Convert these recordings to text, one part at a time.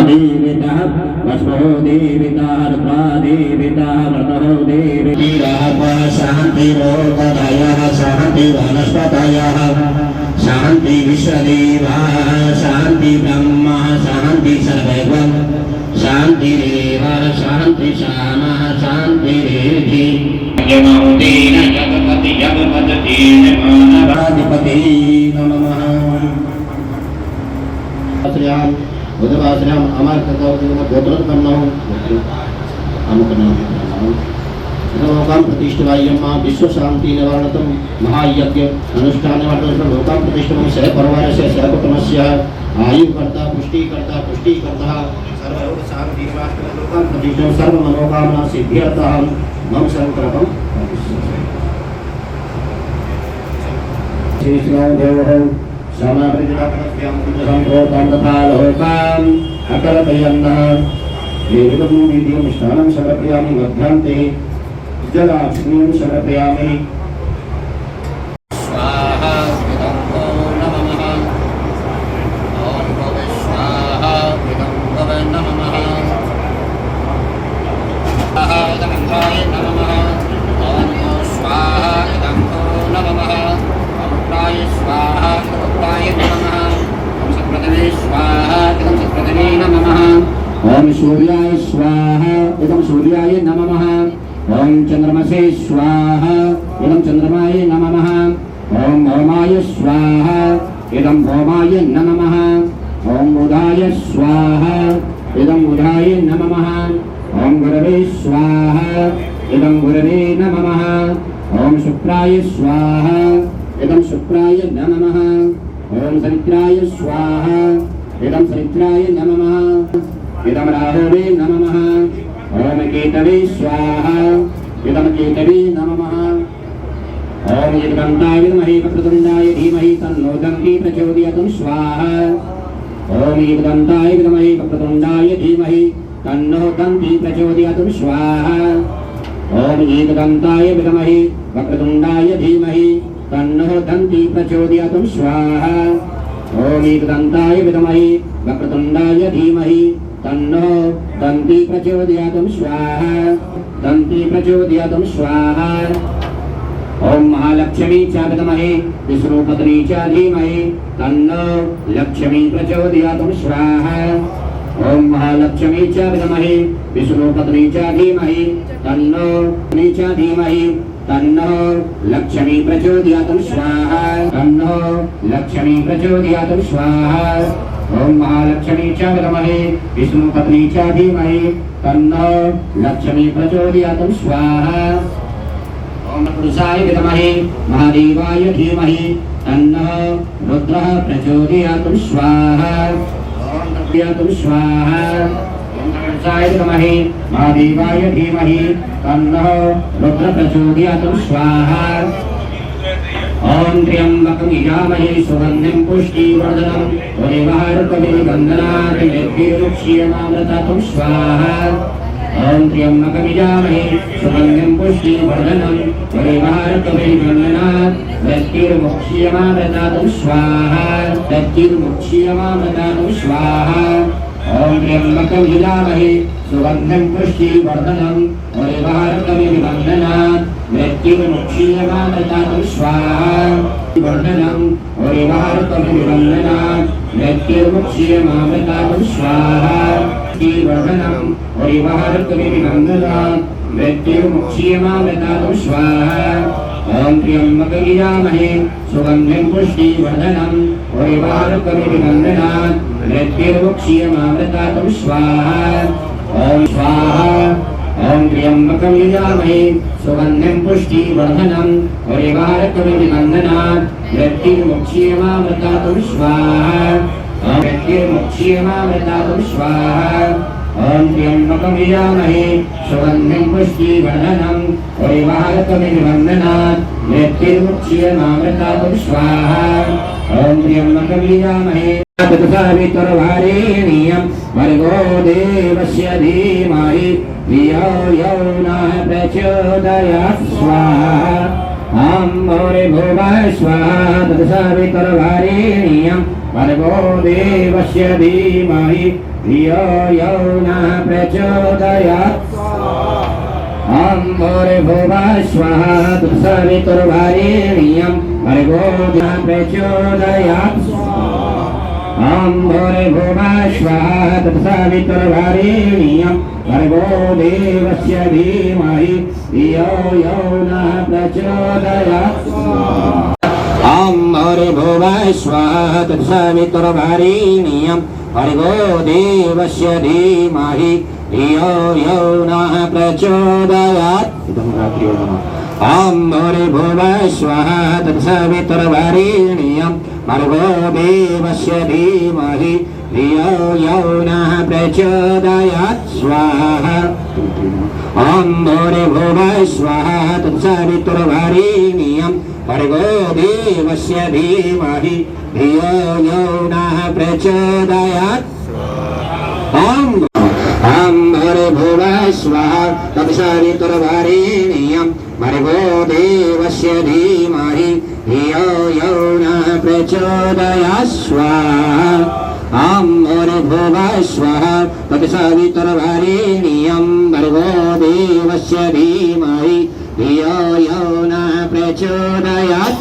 देविता वस्मो देविता देविता व्रतो देविता शांति रोगदयः शांति वनस्पतयः शांति विश्वदेवा शांति ब्रह्म शांति सर्वैवं शांतिरेव शांति श्यामः शांतिरेधि यमौतेन जगपति जगपतितेन मानवाधिपते नमः। आश्रयाम बुधवाश्रयाम अमर तथा गोत्र करना हो हम करना हो लोकाम प्रतिष्ठितायं मां विश्व शांति निवारणतम महायज्ञ अनुष्ठान वर्तते लोकाम प्रतिष्ठितं सह परिवारस्य सह कुटुंबस्य आयु कर्ता पुष्टि कर्ता सर्वरोग शांति निवारणतम लोकाम प्रतिष्ठितं सर्व मनोकामना सिद्ध्यर्थं मम संकल्पं श्री श्रीराम देवः समाप्तिदापत्यं संभोतं तथा लोकाम अकल्पयन्नः एवं विधिं स्नानं समर्पयामि मध्यान्ते जलाग्निं समर्पयामि। स्वाहा इदं नमः ॐ भवे स्वाहा इदं भवे नमः स्वाहा इदं भवे नमः ॐ स्वाहा इदं नमः अमृताय स्वाहा अमृताय नमः ॐ सप्रदने स्वाहा इदं सप्रदने नमः ॐ सूर्याय स्वाहा इदं सूर्याय नमः ओम चंद्रमसे स्वाहा इदं चंद्रमाय नमः ओम भौमाय स्वाहा इदं भौमाय नमः ओम बुधाय स्वाहा इदं बुधाय नमः ओम गुरवे स्वाहा इदं गुरवे नमः ओम शुक्राय स्वाहा इदं शुक्राय नमः ओम सवित्राय स्वाहा इदं सवित्राय नमः इदं राहवे नमः ओम केतवे स्वाहा इदं केतवे नमः ओम एकदन्ताय विद्महे वक्रतुण्डाय धीमहि तन्नो दन्ती प्रचोदयात् स्वाहा ओम एकदन्ताय विद्महे वक्रतुण्डाय धीमहि तन्नो दन्ती प्रचोदयात् स्वाहा ओम एकदन्ताय विद्महे वक्रतुण्डाय धीमहि तन्नो दन्ती प्रचोदयात् स्वाहा ओम एकदन्ताय विद्महे वक्रतुण्डाय धीमहि तन्नो दन्ती प्रचोदयात् स्वाहा दन्ती प्रचोदयात् स्वाहा ओम महालक्ष्मी च विद्महे विष्णुपत्नी च धीमहि तन्नो लक्ष्मी प्रचोदयात् स्वाहा ओम महालक्ष्मी च विद्महे विष्णुपत्नी च धीमहि तन्नो च धीमहि तन्नो लक्ष्मी प्रचोदयात् स्वाहा तन्नो लक्ष्मी प्रचोदयात् स्वाहा ओम महालक्ष्मी च विद्महे विष्णुपत्नी च धीमहि तन्नो लक्ष्मी प्रचोदयात् स्वाहा ओम पुरुषाय विद्महे महादेवाय धीमहि तन्नो रुद्रः प्रचोदयात् स्वाहा ओम तद्यात् स्वाहा ओम पुरुषाय विद्महे महादेवाय धीमहि तन्नो रुद्र प्रचोदयात् स्वाहा ओम त्र्यंबकं यजामहे सुगन्धिं पुष्टिवर्धनं उर्वारुकमिवन्दनात् मृत्युमुक्षीयमामृतात् स्वाहा ओम त्र्यंबकं यजामहे सुगन्धिं पुष्टिवर्धनं उर्वारुकमिवन्दनात् मृत्युमुक्षीयमामृतात् स्वाहा मृत्युमुक्षीयमामृतात् स्वाहा ओम त्र्यंबकं यजामहे सुगन्धिं पुष्टिवर्धनं उर्वारुकमिवन्दनात् मृत्युमुक्षीयमामृतात् स्वाहा वर्धनम् उर्वारुकमिवन्दनात् मृत्युमुक्षीयमामृतात् स्वाहा वर्धनम् उर्वारुकमिवन्दनात् मृत्युमुक्षीयमामृतात् स्वाहा ओम त्र्यंबकं यजामहे सुगन्धिं पुष्टिवर्धनम् उर्वारुकमिवन्दनात् मृत्युमुक्षीयमामृतात् स्वाहा ओम स्वाहा ओम त्र्यंबकं यजामहे सुगन्धिं पुष्टिवर्धनम् उर्वारुकमिवन्दनात् मृत्युमुक्षीयमामृतात् स्वाहा मृत्युमुक्षीयमामृतात् स्वाहा ओम त्र्यंबकं यजामहे सुगन्धिं पुष्टिवर्धनम् उर्वारुकमिवन्दनात् मृत्युमुक्षीयमामृतात् स्वाहा ओम त्र्यंबकं यजामहे तत्सवितुर्वरेण्यं भर्गो देवस्य धीमहि धियो यो नः प्रचोदयात् स्वाहा भूर्भुवः स्वाहा तत्सवितुर्वरेण्यं भर्गो देवस्य धीमहि धियो यो नः प्रचोदयात् भूर्भुवः स्वः तत्सवितुर्वरेण्यं भर्गो नः प्रचोदयात् भूर्भुवः स्वः तत्सवितुर्वरेण्यं भर्गो देवस्य धीमहि धियो यो नः प्रचोदयात् भूर्भुवः स्वः तत्सवितुर्वरेण्यं भर्गो देवस्य धीमहि धियो यो नः प्रचोदयात् भूर्भुवः स्वः तत्सवितुर्वरेण्यं भर्गो देवस्य धीमहि धियो यो नः प्रचोदयात् स्वाहा भूर्भुवः स्वः तत्सवितुर्वरेण्यं भर्गो देवस्य धीमहि धियो यो नः प्रचोदयात् भूर्भुवः स्वः तत्सवितुर्वरेण्यं भर्गो देवस्य धीमहि धियो यो नः प्रचोदयात् स्वाहा भूर्भुवः स्वः तत्सवितुर्वरेण्यं भर्गो देवस्य धीमहि धियो यो नः प्रचोदयात्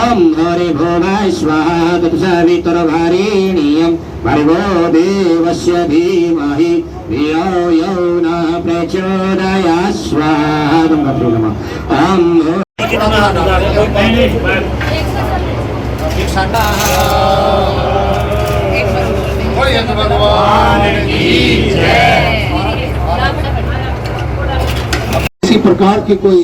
भूर्भुवः स्वः तत्सवितुर्वरेण्यं भर्गो देवस्य धीमहि धियो यो नः प्रचोदयात् स्वाहा किसी प्रकार की कोई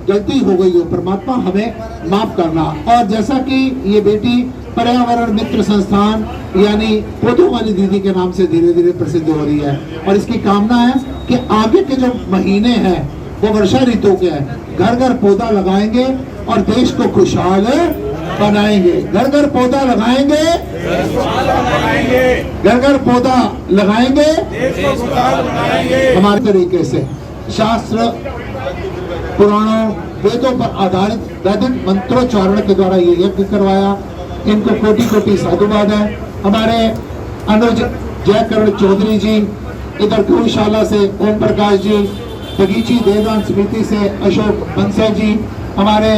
गलती हो गई हो, परमात्मा हमें माफ करना। और जैसा कि ये बेटी पर्यावरण मित्र संस्थान यानी पौधों वाली दीदी के नाम से धीरे धीरे प्रसिद्ध हो रही है, और इसकी कामना है कि आगे के जो महीने हैं वो वर्षा ऋतु के हैं, घर घर पौधा लगाएंगे और देश को खुशहाल बनाएंगे। घर घर पौधा लगाएंगे, घर घर पौधा लगाएंगे, हमारे तरीके से शास्त्र पुराणों वेदों पर आधारित वैदिक मंत्रोच्चारण के द्वारा ये यज्ञ करवाया। इनको कोटि कोटि साधुवाद है। हमारे अनुज जयकरण चौधरी जी, इधर गौशाला से ओम प्रकाश जी, बगीची देवदान समिति से अशोक बंसल जी, हमारे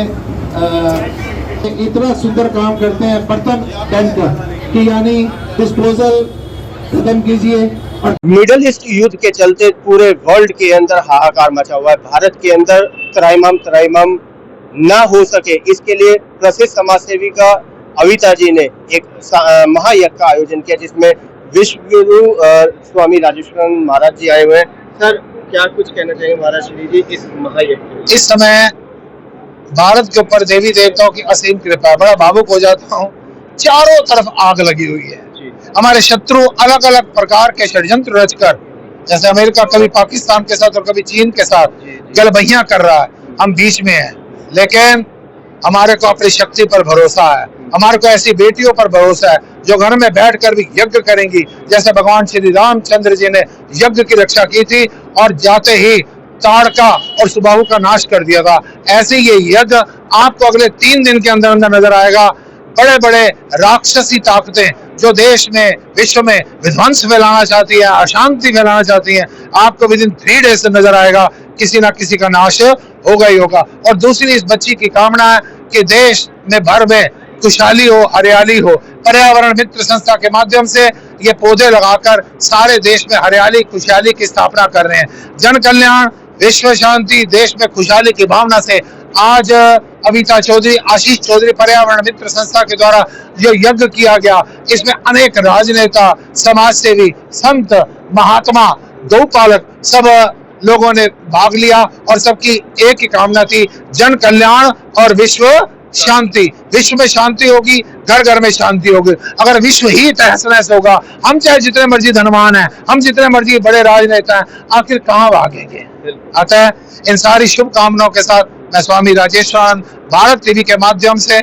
इतना सुंदर काम करते हैं। प्रथम टेंट की यानी डिस्पोजल खत्म कीजिए। मिडल ईस्ट युद्ध के चलते पूरे वर्ल्ड के अंदर हाहाकार मचा हुआ है। भारत के अंदर त्राइमम ना हो सके, इसके लिए प्रसिद्ध समाज सेविका अविता जी ने एक महायज्ञ का आयोजन किया, जिसमें विश्व गुरु स्वामी राजेश्वरन महाराज जी आए हुए हैं। सर, क्या कुछ कहना चाहेंगे महाराज श्री जी इस महायज्ञ? इस समय भारत के ऊपर देवी देवताओं की असीम कृपा है। बड़ा भावुक हो जाता हूँ। चारों तरफ आग लगी हुई है। हमारे शत्रु अलग अलग प्रकार के षड्यंत्र रचकर, जैसे अमेरिका कभी पाकिस्तान के साथ और कभी चीन के साथ गलबहियां कर रहा है, हम बीच में हैं। लेकिन हमारे को अपनी शक्ति पर भरोसा है, हमारे को ऐसी बेटियों पर भरोसा है जो घर में बैठकर भी यज्ञ करेंगी, जैसे भगवान श्री रामचंद्र जी ने यज्ञ की रक्षा की थी और जाते ही ताड़का और सुबाहु का नाश कर दिया था। ऐसे ये यज्ञ आपको अगले 3 दिन के अंदर अंदर नजर आएगा। बड़े बड़े राक्षसी ताकतें जो देश में विश्व में विध्वंस फैलाना चाहती है, अशांति फैलाना चाहती है, आपको विदिन 3 डेज से नजर आएगा किसी ना किसी का नाश होगा ही होगा। और दूसरी इस बच्ची की कामना है कि देश में भर में खुशहाली हो, हरियाली हो। पर्यावरण मित्र संस्था के माध्यम से ये पौधे लगाकर सारे देश में हरियाली खुशहाली की स्थापना कर रहे हैं। जन कल्याण, विश्व शांति, देश में खुशहाली की भावना से आज अविता चौधरी, आशीष चौधरी पर्यावरण मित्र संस्था के द्वारा जो यज्ञ किया गया, इसमें अनेक राजनेता, समाज सेवी, संत, महात्मा, गौपालक सब लोगों ने भाग लिया और सबकी एक ही कामना थी, जन कल्याण और विश्व शांति। विश्व में शांति होगी, घर घर में शांति होगी। अगर विश्व ही तहस नहस होगा, हम चाहे जितने मर्जी धनवान हैं, हम जितने मर्जी बड़े राजनेता हैं, आखिर कहाँ भागेंगे। अतः इन सारी शुभकामनाओं के साथ मैं स्वामी राजेश्वरन भारत टीवी के माध्यम से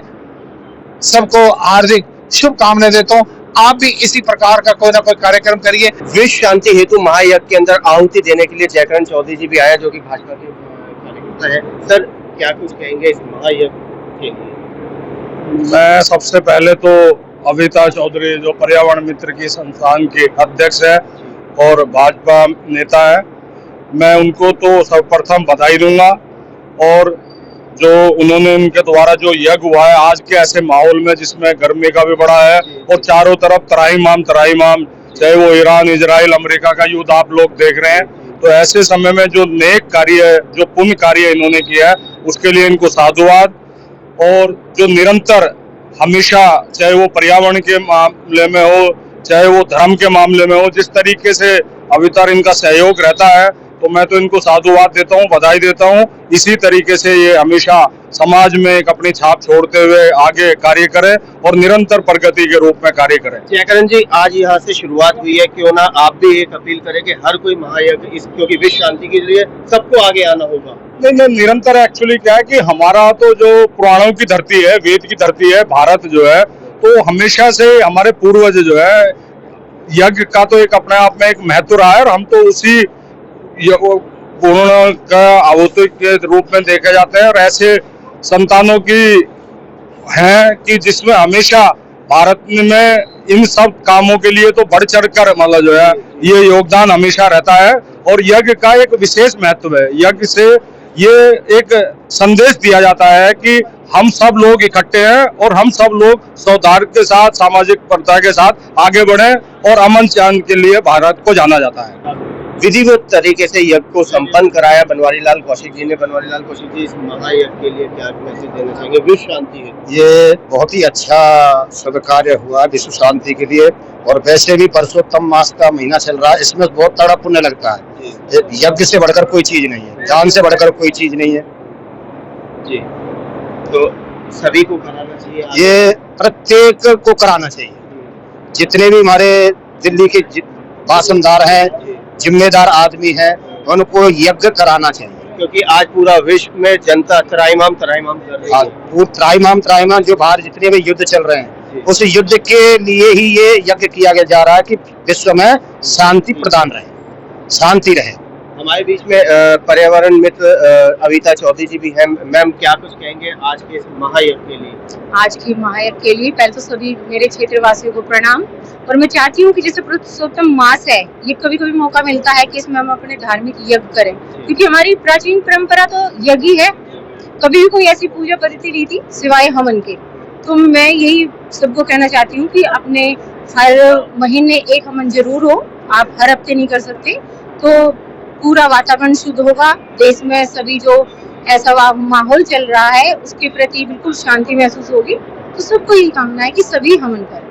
सबको हार्दिक शुभकामनाएं देता हूँ। आप भी इसी प्रकार का कोई ना कोई कार्यक्रम करिए। विश्व शांति हेतु महायज्ञ के अंदर आहुति देने के लिए जयकरण चौधरी जी भी आया, जो कि भाजपा के कार्यकर्ता है। सर, क्या कुछ कहेंगे इस महायज्ञ के लिए? मैं सबसे पहले तो अविता चौधरी जो पर्यावरण मित्र की संस्थान के अध्यक्ष है और भाजपा नेता है, मैं उनको तो सर्वप्रथम बधाई दूंगा। और जो उन्होंने उनके द्वारा जो यज्ञ हुआ है आज के ऐसे माहौल में जिसमें गर्मी का भी बड़ा है और चारों तरफ त्राहिमाम, चाहे वो ईरान, इजराइल, अमेरिका का युद्ध आप लोग देख रहे हैं, तो ऐसे समय में जो नेक कार्य, जो पुण्य कार्य इन्होंने किया है उसके लिए इनको साधुवाद। और जो निरंतर हमेशा, चाहे वो पर्यावरण के मामले में हो, चाहे वो धर्म के मामले में हो, जिस तरीके से अवितर इनका सहयोग रहता है, तो मैं तो इनको साधुवाद देता हूँ, बधाई देता हूँ। इसी तरीके से ये हमेशा समाज में एक अपनी छाप छोड़ते हुए आगे कार्य करें और निरंतर प्रगति के रूप में कार्य करें। जयकरण जी, आज यहाँ से शुरुआत हुई है, क्यों ना आप भी एक अपील करें कि हर कोई महायज्ञ क्योंकि विश्व शांति के लिए सबको आगे आना होगा। नहीं, निरंतर एक्चुअली क्या है कि हमारा तो जो पुराणों की धरती है, वेद की धरती है, भारत जो है, तो हमेशा से हमारे पूर्वज जो है यज्ञ का तो एक अपने आप में एक महत्व रहा है और हम तो उसी पूर्ण का आहुति के रूप में देखे जाते हैं। और ऐसे संतानों की हैं कि जिसमें हमेशा भारत में इन सब कामों के लिए तो बढ़ चढ़ कर मतलब जो है ये योगदान हमेशा रहता है। और यज्ञ का एक विशेष महत्व है। यज्ञ से ये एक संदेश दिया जाता है कि हम सब लोग इकट्ठे हैं और हम सब लोग सौहार्द के साथ, सामाजिक प्रथा के साथ आगे बढ़े और अमन शांति के लिए भारत को जाना जाता है। विधिवत तरीके से यज्ञ को संपन्न कराया बनवारी लाल कौशिक जी ने। बनवारी लाल कौशिक जी, इस महायज्ञ के लिए क्या मैसेज देना चाहेंगे? विश्व शांति है, ये बहुत ही अच्छा शुभ कार्य हुआ विश्व शांति के लिए। और वैसे भी परसोत्तम मास का महीना चल रहा है, इसमें बहुत बड़ा पुण्य लगता है। यज्ञ से बढ़कर कोई चीज नहीं है, दान से बढ़कर कोई चीज नहीं है जी। तो सभी को कराना चाहिए, ये प्रत्येक को कराना चाहिए। जितने भी हमारे दिल्ली के बासिंदार हैं, जिम्मेदार आदमी है, उनको यज्ञ कराना चाहिए। क्योंकि आज पूरा विश्व में जनता त्राहिमाम कर रही है। पूरा त्राहिमाम जो बाहर जितने भी युद्ध चल रहे हैं, उस युद्ध के लिए ही ये यज्ञ किया जा रहा है कि विश्व में शांति प्रदान रहे, शांति रहे। हमारे बीच में पर्यावरण मित्र अविता चौधरी जी भी हैं। मैम, क्या कुछ कहेंगे आज के इस महायज्ञ के लिए? आज की महायज्ञ के लिए पहले तो सभी मेरे क्षेत्रवासियों को प्रणाम। और मैं चाहती हूँ कि जैसे पुरुषोत्तम मास है, ये कभी कभी मौका मिलता है कि इसमें हम अपने धार्मिक यज्ञ करें, क्योंकि हमारी प्राचीन परंपरा तो यज्ञ ही है। कभी भी कोई ऐसी पूजा पद्धति नहीं थी सिवाय हवन के। तो मैं यही सबको कहना चाहती हूँ कि अपने हर महीने एक हवन जरूर हो। आप हर हफ्ते नहीं कर सकते, तो पूरा वातावरण शुद्ध होगा। देश में सभी जो ऐसा माहौल चल रहा है उसके प्रति बिल्कुल शांति महसूस होगी। तो सबको यही कामना है कि सभी हवन करें।